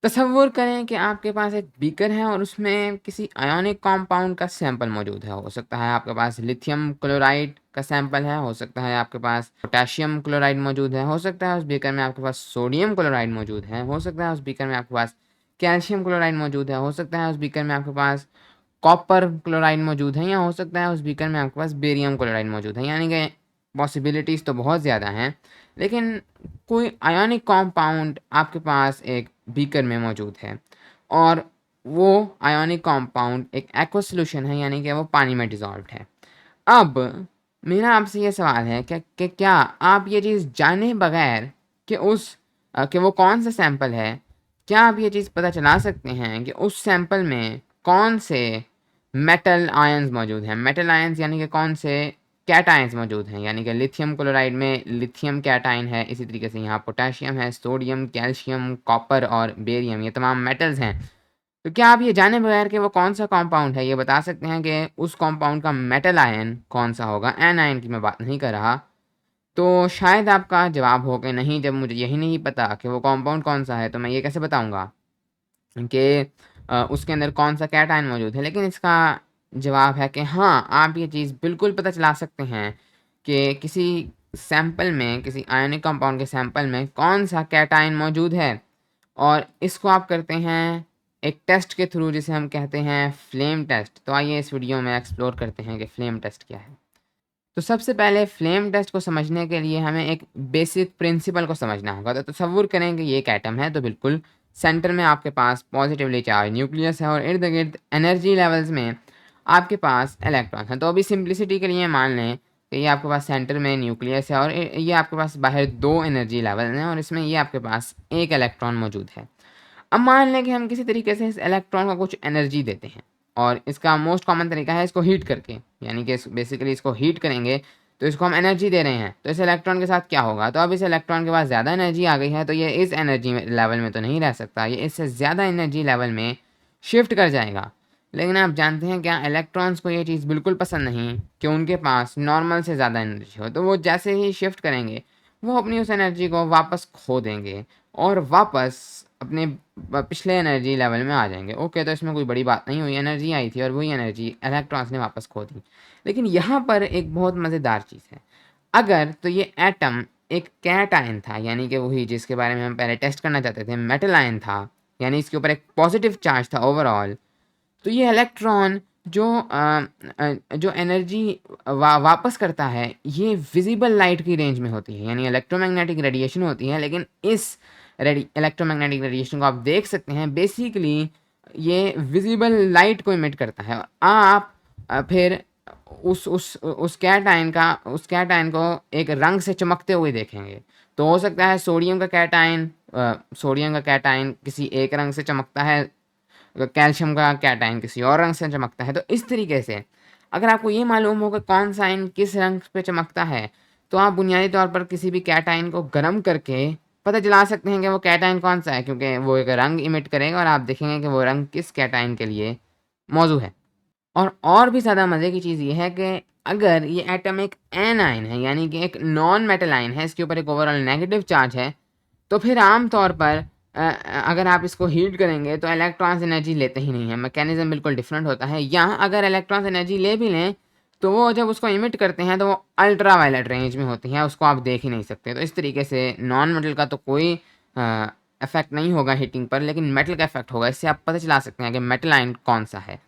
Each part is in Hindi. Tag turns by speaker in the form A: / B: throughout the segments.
A: तसव्वुर करें कि आपके पास एक बीकर है और उसमें किसी आयोनिक कंपाउंड का सैंपल मौजूद है। हो सकता है आपके पास लिथियम क्लोराइड का सैंपल है, हो सकता है आपके पास पोटेशियम क्लोराइड मौजूद है, हो सकता है उस बीकर में आपके पास सोडियम क्लोराइड मौजूद है, हो सकता है उस बीकर में आपके पास कैल्शियम क्लोराइड मौजूद है, हो सकता है उस बीकर में आपके पास कॉपर क्लोराइड मौजूद है, या हो सकता है उस बीकर में आपके पास बेरियम क्लोराइड मौजूद है। यानी कि पॉसिबिलिटीज़ तो बहुत ज़्यादा हैं, लेकिन कोई आयोनिक कंपाउंड आपके पास एक बीकर में मौजूद है और वो आयोनिक कंपाउंड एक एक्वस सॉल्यूशन है, यानी कि वो पानी में डिज़ॉल्व्ड है। अब मेरा आपसे ये सवाल है कि क्या आप ये चीज़ जाने बगैर कि कि वो कौन सा सैंपल है, क्या आप ये चीज़ पता चला सकते हैं कि उस सैंपल में कौन से मेटल आयन्स मौजूद हैं? मेटल आयन्स यानी कि कौन से कैटायन्स मौजूद हैं, यानी कि लिथियम क्लोराइड में लिथियम कैटायन है, इसी तरीके से यहाँ पोटेशियम है, सोडियम, कैल्शियम, कॉपर और बेरियम, ये तमाम मेटल्स हैं। तो क्या आप ये जाने बगैर कि वो कौन-सा कंपाउंड है, ये बता सकते हैं कि उस कंपाउंड का मेटल आयन कौन-सा होगा? एनायन की मैं बात नहीं कर रहा। तो शायद आपका जवाब हो कि नहीं, जब मुझे यही नहीं पता कि वो कंपाउंड कौन-सा है, तो मैं ये कैसे बताऊँगा कि उसके अंदर कौन-सा कैटायन मौजूद है। लेकिन इसका जवाब है कि हाँ, आप ये चीज़ बिल्कुल पता चला सकते हैं कि किसी सैंपल में, किसी आयनिक कंपाउंड के सैंपल में कौन-सा कैटायन मौजूद है, और इसको आप करते हैं एक टेस्ट के थ्रू, जिसे हम कहते हैं फ्लेम टेस्ट। तो आइए इस वीडियो में एक्सप्लोर करते हैं कि फ्लेम टेस्ट क्या है। तो सबसे पहले फ्लेम टेस्ट को समझने के लिए हमें एक बेसिक प्रिंसिपल को समझना होगा। तो तसव्वुर करें कि ये एक एटम है, तो बिल्कुल सेंटर में आपके पास पॉजिटिवली चार्ज न्यूक्लियस है और इर्द-गिर्द एनर्जी लेवल्स में आपके पास इलेक्ट्रॉन हैं। तो अभी सिंप्लिसिटी के लिए मान लें कि ये आपके पास सेंटर में न्यूक्लियस है और ये आपके पास बाहर 2 एनर्जी लेवल हैं और इसमें ये आपके पास 1 इलेक्ट्रॉन मौजूद है। अब मान लें कि हम किसी तरीके से इस इलेक्ट्रॉन को कुछ एनर्जी देते हैं, और इसका मोस्ट कॉमन तरीका है इसको हीट करके, यानी कि बेसिकली इसको हीट करेंगे तो इसको हम एनर्जी दे रहे हैं। तो इस इलेक्ट्रॉन के साथ क्या होगा? तो अब इस इलेक्ट्रॉन के पास ज़्यादा एनर्जी आ गई है, तो ये इस एनर्जी लेवल में तो नहीं रह सकता, ये इससे ज़्यादा एनर्जी लेवल में शिफ्ट कर जाएगा। लेकिन आप जानते हैं क्या, इलेक्ट्रॉन्स को ये चीज़ बिल्कुल पसंद नहीं कि उनके पास नॉर्मल से ज़्यादा एनर्जी हो। तो वो जैसे ही शिफ्ट करेंगे, वो अपनी उस एनर्जी को वापस खो देंगे और वापस अपने पिछले एनर्जी लेवल में आ जाएँगे। ओके, तो इसमें कोई बड़ी बात नहीं हुई, एनर्जी आई थी और वही एनर्जी इलेक्ट्रॉन्स ने वापस खो दी। लेकिन यहाँ पर एक बहुत मज़ेदार चीज़ है। अगर तो ये एटम एक कैटआयन था, यानी कि वही जिसके बारे में हम पहले टेस्ट करना चाहते थे, मेटल आयन था, यानी इसके ऊपर एक पॉजिटिव चार्ज था ओवरऑल। तो ये इलेक्ट्रॉन जो एनर्जी वापस करता है, ये विज़िबल लाइट की रेंज में होती है, यानी इलेक्ट्रोमैग्नेटिक रेडिएशन होती है। लेकिन इस इलेक्ट्रोमैग्नेटिक रेडिएशन को आप देख सकते हैं, बेसिकली ये विज़िबल लाइट को इमिट करता है। और आप फिर उस कैटआयन को एक रंग से चमकते हुए देखेंगे। तो हो सकता है सोडियम का कैटआयन किसी एक रंग से चमकता है, कैल्शियम का कैटायन किसी और रंग से चमकता है। तो इस तरीके से अगर आपको ये मालूम हो कि कौन सा आयन किस रंग पे चमकता है, तो आप बुनियादी तौर पर किसी भी कैटायन को गर्म करके पता चला सकते हैं कि वो कैटायन कौन-सा है, क्योंकि वो एक रंग इमिट करेगा और आप देखेंगे कि वो रंग किस कैटायन के लिए मौजूद है। और भी ज़्यादा मज़े की चीज़ ये है कि अगर ये एटम एक एनायन है, यानी कि एक नॉन मेटल आयन है, इसके ऊपर एक ओवरऑल नेगेटिव चार्ज है, तो फिर आम तौर पर अगर आप इसको हीट करेंगे तो इलेक्ट्रॉन्स एनर्जी लेते ही नहीं हैं, मैकेनिज़्म बिल्कुल डिफरेंट होता है। यहाँ अगर इलेक्ट्रॉन्स एनर्जी ले भी लें, तो वो जब उसको इमिट करते हैं तो वो अल्ट्रा वायलेट रेंज में होती हैं, उसको आप देख ही नहीं सकते। तो इस तरीके से नॉन मेटल का तो कोई इफ़ेक्ट नहीं होगा हीटिंग पर, लेकिन मेटल का इफ़ेक्ट होगा। इससे आप पता चला सकते हैं कि मेटल आयन कौन-सा है।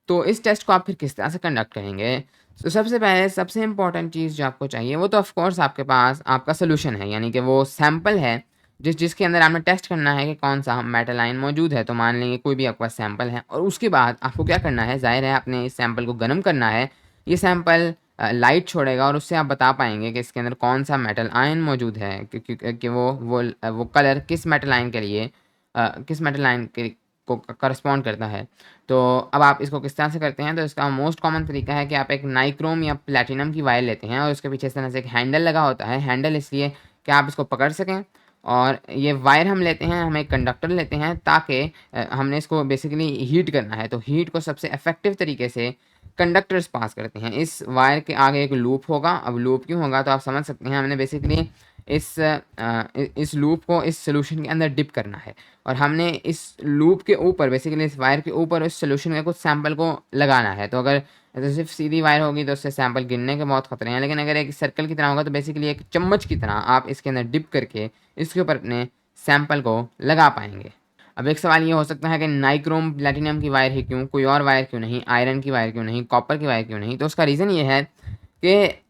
A: तो इस टेस्ट को आप फिर किस तरह से कंडक्ट करेंगे? तो सबसे पहले सबसे इम्पोर्टेंट चीज़ जो आपको चाहिए, वो तो ऑफ़ कोर्स आपके पास आपका सॉल्यूशन है, यानी कि वो सैंपल है जिसके अंदर आपने टेस्ट करना है कि कौन-सा मेटल आयन मौजूद है। तो मान लेंगे कोई भी आपके पास सैंपल है, और उसके बाद आपको क्या करना है, ज़ाहिर है आपने इस सैंपल को गर्म करना है। ये सैंपल लाइट छोड़ेगा और उससे आप बता पाएँगे कि इसके अंदर कौन-सा मेटल आयन मौजूद है, कि वो कलर किस मेटल आयन के लिए किस मेटल आयन के को करस्पॉन्ड करता है। तो अब आप इसको किस तरह से करते हैं, तो इसका मोस्ट कॉमन तरीका है कि आप एक नाइक्रोम या प्लैटिनम की वायर लेते हैं और उसके पीछे इस तरह से एक हैंडल लगा होता है। हैंडल इसलिए कि आप इसको पकड़ सकें, और ये वायर हम लेते हैं, हम एक कंडक्टर लेते हैं, ताकि हमने इसको बेसिकली हीट करना है। तो हीट को सबसे इफ़ेक्टिव तरीके से कंडक्टर्स पास करते हैं। इस वायर के आगे एक लूप होगा। अब लूप क्यों होगा, तो आप समझ सकते हैं, हमने बेसिकली इस लूप को इस सॉल्यूशन के अंदर डिप करना है और हमने इस लूप के ऊपर बेसिकली इस वायर के ऊपर उस सॉल्यूशन के कुछ सैंपल को लगाना है। तो अगर तो सिर्फ सीधी वायर होगी तो उससे सैंपल गिरने के बहुत खतरे हैं, लेकिन अगर एक सर्कल की तरह होगा तो बेसिकली एक चम्मच की तरह आप इसके अंदर डिप करके इसके ऊपर अपने सैंपल को लगा पाएंगे। अब एक सवाल ये हो सकता है कि नाइक्रोम प्लैटिनम की वायर ही क्यों, कोई और वायर क्यों नहीं, आयरन की वायर क्यों नहीं, कॉपर की वायर क्यों नहीं? तो उसका रीज़न ये है कि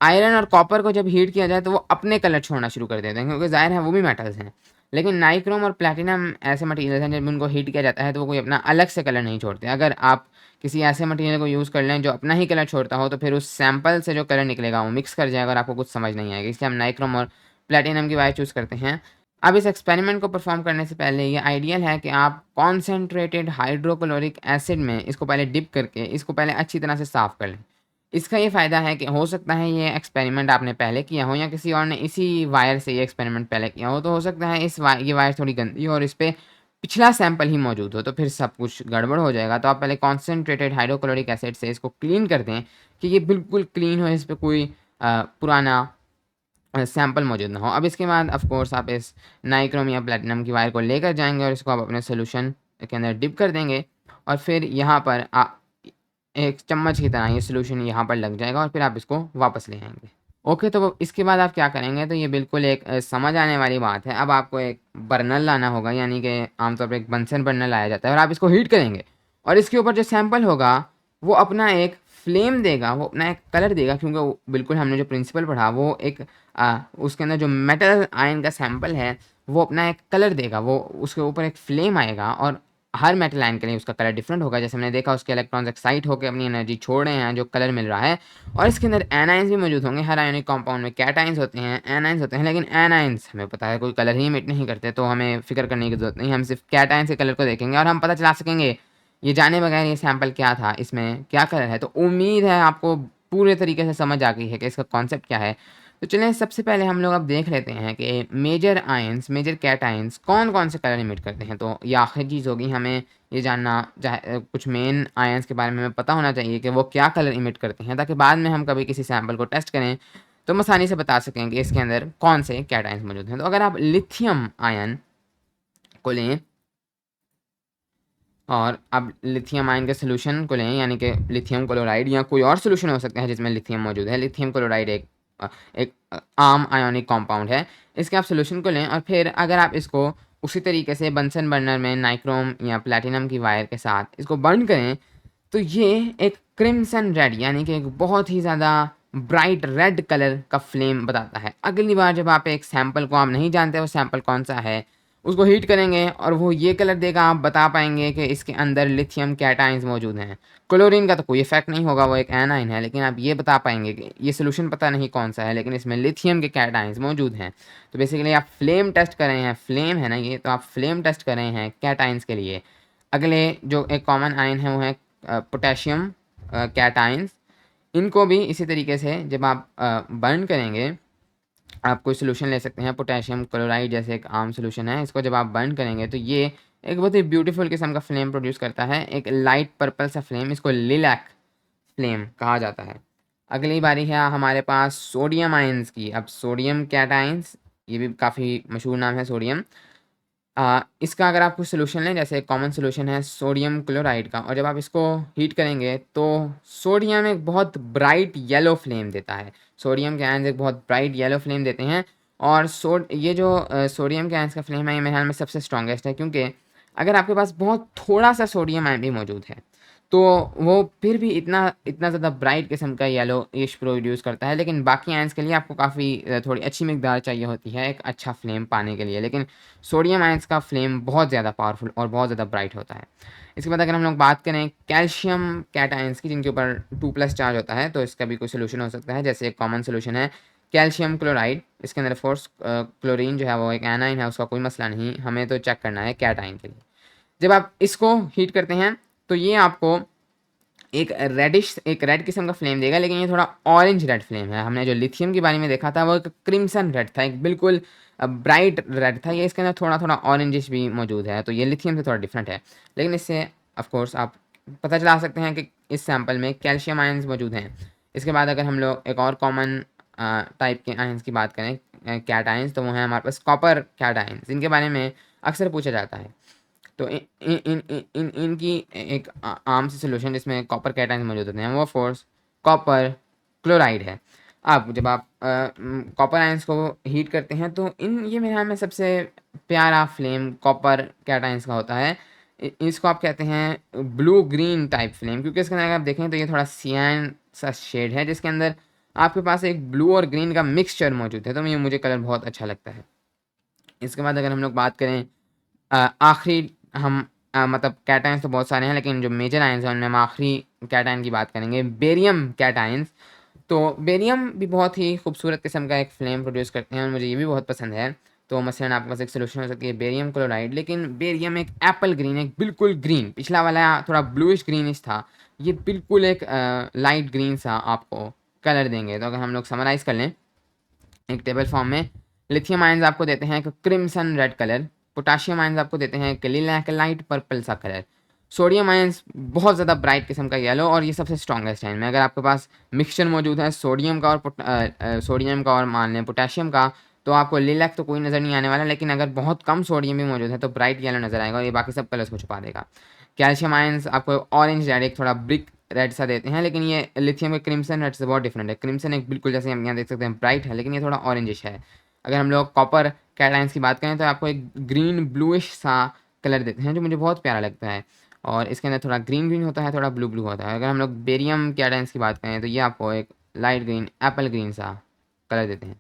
A: आयरन और कॉपर को जब हीट किया जाए तो वो अपने कलर छोड़ना शुरू कर देते हैं, क्योंकि ज़ाहिर है वो भी मेटल्स हैं। लेकिन नाइक्रोम और प्लैटिनम ऐसे मटेरियल्स हैं जब उनको हीट किया जाता है तो वो कोई अपना अलग से कलर नहीं छोड़ते। अगर आप किसी ऐसे मटेरियल को यूज़ कर लें जो अपना ही कलर छोड़ता हो तो फिर उस सैंपल से जो कलर निकलेगा वो मिक्स कर जाएगा और आपको कुछ समझ नहीं आएगा, इसलिए हम नाइक्रोम और प्लैटिनम की वायर चूज़ करते हैं। अब इस एक्सपेरिमेंट को परफॉर्म करने से पहले ये आइडियल है कि आप कॉन्सेंट्रेटेड हाइड्रोक्लोरिक एसिड में इसको पहले डिप करके इसको पहले अच्छी तरह से साफ़ कर लें। इसका ये फ़ायदा है कि हो सकता है ये एक्सपेरिमेंट आपने पहले किया हो या किसी और ने इसी वायर से ये एक्सपेरिमेंट पहले किया हो, तो हो सकता है ये वायर थोड़ी गंदी हो और इस पे पिछला सैंपल ही मौजूद हो, तो फिर सब कुछ गड़बड़ हो जाएगा। तो आप पहले कॉन्सेंट्रेटेड हाइड्रोक्लोरिक एसिड से इसको क्लीन कर दें कि ये बिल्कुल क्लीन हो, इस पे कोई पुराना सैंपल मौजूद ना हो। अब इसके बाद ऑफ कोर्स आप इस नाइक्रोम या प्लैटिनम की वायर को लेकर जाएँगे और इसको आप अपने सॉल्यूशन के अंदर डिप कर देंगे और फिर यहाँ पर एक चम्मच की तरह ये सॉल्यूशन यहाँ पर लग जाएगा और फिर आप इसको वापस ले आएँगे। ओके, तो वो इसके बाद आप क्या करेंगे, तो ये बिल्कुल एक समझ आने वाली बात है। अब आपको एक बर्नर लाना होगा, यानी कि आमतौर पे एक बंसन बर्नर लाया जाता है और आप इसको हीट करेंगे और इसके ऊपर जो सैंपल होगा वो अपना एक फ्लेम देगा, वो अपना एक कलर देगा, क्योंकि वो बिल्कुल हमने जो प्रिंसिपल पढ़ा वो एक उसके अंदर जो मेटल आयन का सैंपल है वो अपना एक कलर देगा, वो उसके ऊपर एक फ्लेम आएगा और हर मेटल आयन के लिए उसका कलर डिफरेंट होगा। जैसे हमने देखा उसके इलेक्ट्रॉन्स एक्साइट होकर अपनी एनर्जी छोड़ रहे हैं, जो कलर मिल रहा है। और इसके अंदर एनाइंस भी मौजूद होंगे। हर आयोनिक कंपाउंड में कैटाइंस होते हैं, एनाइंस होते हैं, लेकिन एनाइंस हमें पता है कोई कलर ही इमिट नहीं करते, तो हमें फ़िक्र करने की ज़रूरत नहीं। हम सिर्फ कैटाइंस के कलर को देखेंगे और हम पता चला सकेंगे ये जाने बगैर ये सैंपल क्या था, इसमें क्या कलर है। तो उम्मीद है आपको पूरे तरीके से समझ आ गई है कि इसका कॉन्सेप्ट क्या है। तो चलें सबसे पहले हम लोग अब देख लेते हैं कि मेजर आयंस, मेजर कैटायंस कौन-कौन से कलर इमिट करते हैं। तो ये आखिरी चीज़ होगी, हमें ये जानना कुछ मेन आयंस के बारे में हमें पता होना चाहिए कि वो क्या कलर इमिट करते हैं, ताकि बाद में हम कभी किसी सैंपल को टेस्ट करें तो हम आसानी से बता सकें कि इसके अंदर कौन से कैटायंस मौजूद हैं। तो अगर आप लिथियम आयन को लें और अब लिथियम आयन के सॉल्यूशन को लें, यानी कि लिथियम क्लोराइड या कोई और सॉल्यूशन हो सकता है जिसमें लिथियम मौजूद है। लिथियम क्लोराइड एक आम आयोनिक कंपाउंड है। इसके आप सॉल्यूशन को लें और फिर अगर आप इसको उसी तरीके से बंसन बर्नर में नाइक्रोम या प्लैटिनम की वायर के साथ इसको बर्न करें, तो ये एक क्रिम्सन रेड, यानी कि एक बहुत ही ज़्यादा ब्राइट रेड कलर का फ्लेम बताता है। अगली बार जब आप एक सैंपल को आप नहीं जानते वो सैंपल कौन-सा है, उसको हीट करेंगे और वो ये कलर देगा, आप बता पाएँगे कि इसके अंदर लिथियम कैटायंस मौजूद हैं। क्लोरीन का तो कोई इफ़ेक्ट नहीं होगा, वो एक एनाइन है, लेकिन आप ये बता पाएँगे कि ये सॉल्यूशन पता नहीं कौन-सा है, लेकिन इसमें लिथियम के कैटायंस मौजूद हैं। तो बेसिकली आप फ्लेम टेस्ट कर रहे हैं, फ्लेम है ना ये, तो आप फ्लेम टेस्ट कर रहे हैं कैटायंस के लिए। अगले जो एक कॉमन आयन है वो है पोटेशियम कैटायंस। इनको भी इसी तरीके से जब आप बर्न करेंगे, आप कोई सॉल्यूशन ले सकते हैं, पोटेशियम क्लोराइड जैसे एक आम सॉल्यूशन है, इसको जब आप बर्न करेंगे तो ये एक बहुत ही ब्यूटीफुल किस्म का फ्लेम प्रोड्यूस करता है, एक लाइट पर्पल सा फ्लेम, इसको लिलैक फ्लेम कहा जाता है। अगली बारी है हमारे पास सोडियम आयंस की। अब सोडियम कैटायंस, ये भी काफ़ी मशहूर नाम है सोडियम। इसका अगर आप कुछ सॉल्यूशन लें, जैसे एक कॉमन सॉल्यूशन है सोडियम क्लोराइड का, और जब आप इसको हीट करेंगे तो सोडियम एक बहुत ब्राइट येलो फ्लेम देता है। सोडियम के आयंस एक बहुत ब्राइट येलो फ्लेम देते हैं और ये जो सोडियम के आयंस का फ्लेम है ये मेरे ख्याल में सबसे स्ट्रॉन्गेस्ट है, क्योंकि अगर आपके पास बहुत थोड़ा-सा सोडियम आयन भी मौजूद है, तो वो फिर भी इतना इतना ज़्यादा ब्राइट किस्म का येलोइश प्रोड्यूस करता है, लेकिन बाकी आयंस के लिए आपको काफ़ी थोड़ी अच्छी मिकदार चाहिए होती है एक अच्छा फ्लेम पाने के लिए, लेकिन सोडियम आयंस का फ्लेम बहुत ज़्यादा पावरफुल और बहुत ज़्यादा ब्राइट होता है। इसके बाद अगर हम लोग बात करें कैल्शियम कैटायंस की, जिनके ऊपर 2+ चार्ज होता है, तो इसका भी कोई सॉल्यूशन हो सकता है। जैसे एक कॉमन सॉल्यूशन है कैल्शियम क्लोराइड, इसके अंदर ऑफ कोर्स क्लोरीन जो है वो एक एनाइन है, उसका कोई मसला नहीं, हमें तो चेक करना है कैटायन के लिए। जब आप इसको हीट करते हैं तो ये आपको एक रेड किस्म का फ्लेम देगा, लेकिन ये थोड़ा ऑरेंज रेड फ्लेम है। हमने जो लिथियम के बारे में देखा था वो एक क्रिम्सन रेड था, एक बिल्कुल ब्राइट रेड था। ये इसके अंदर थोड़ा-थोड़ा ऑरेंजिश भी मौजूद है, तो ये लिथियम से थोड़ा डिफरेंट है। लेकिन इससे ऑफ कोर्स आप पता चला सकते हैं कि इस सैंपल में कैल्शियम आयंस मौजूद हैं। इसके बाद अगर हम लोग एक और कॉमन टाइप के आयंस की बात करें, कैटायंस, तो वो हैं हमारे पास कॉपर कैटायंस, इनके बारे में अक्सर पूछा जाता है। तो इनकी एक आम सी सॉल्यूशन जिसमें कॉपर कैटायंस मौजूद होते हैं वो फोर्स कॉपर क्लोराइड है। अब जब आप कॉपर आयंस को हीट करते हैं तो ये मेरे ख्याल में सबसे प्यारा फ्लेम कॉपर कैटायंस का होता है। इसको आप कहते हैं ब्लू ग्रीन टाइप फ्लेम, क्योंकि इसके अंदर अगर आप देखें तो ये थोड़ा सियान सा शेड है जिसके अंदर आपके पास एक ब्लू और ग्रीन का मिक्सचर मौजूद है, तो ये मुझे कलर बहुत अच्छा लगता है। इसके बाद अगर हम लोग बात करें आखिरी, हम मतलब कैटायंस तो बहुत सारे हैं लेकिन जो मेजर आयंस हैं उनमें हम आखिरी कैटायन की बात करेंगे, बेरियम कैटायंस। तो बेरियम भी बहुत ही खूबसूरत किस्म का एक फ्लेम प्रोड्यूस करते हैं और मुझे ये भी बहुत पसंद है। तो मसलन आपके पास एक सोल्यूशन हो सकती है बेरियम क्लोराइड, लेकिन बेरियम एक एप्पल ग्रीन, एक बिल्कुल ग्रीन, पिछला वाला थोड़ा ब्लूइश ग्रीनिश था, ये बिल्कुल एक लाइट ग्रीन सा आपको कलर देंगे। तो अगर हम लोग समराइज़ कर लें एक टेबल फॉर्म में, लिथियम आयंस आपको देते हैं एक crimson red colour, potassium ions आपको देते हैं एक लाइट पर्पल सा कलर, सोडियम आयंस बहुत ज़्यादा ब्राइट किस्म का येलो, और ये सबसे स्ट्रॉन्गेस्ट है इनमें। अगर आपके पास मिक्सचर मौजूद है सोडियम का और मान लें पोटाशियम का, तो आपको लिलैक तो कोई नज़र नहीं आने वाला, लेकिन अगर बहुत कम सोडियम भी मौजूद है तो ब्राइट येलो नज़र आएगा और ये बाकी सब कलर्स को छुपा देगा। कैल्शियम आयंस आपको ऑरेंज रेड, एक थोड़ा ब्रिक रेड सा देते हैं, लेकिन ये लिथियम के क्रिम्सन रेड से बहुत डिफरेंट है। क्रिम्सन एक बिल्कुल जैसे हम यहाँ देख सकते हैं ब्राइट है, लेकिन ये थोड़ा ऑरेंजिश है। अगर हम लोग कॉपर कैटायंस की बात करें तो आपको एक ग्रीन ब्लूइश सा कलर देते हैं जो मुझे बहुत प्यारा लगता है, और इसके अंदर थोड़ा ग्रीन ग्रीन होता है, थोड़ा ब्लू ब्लू होता है। अगर हम लोग बेरियम कैटायंस की बात करें तो ये आपको एक लाइट ग्रीन एप्पल ग्रीन सा कलर देते हैं।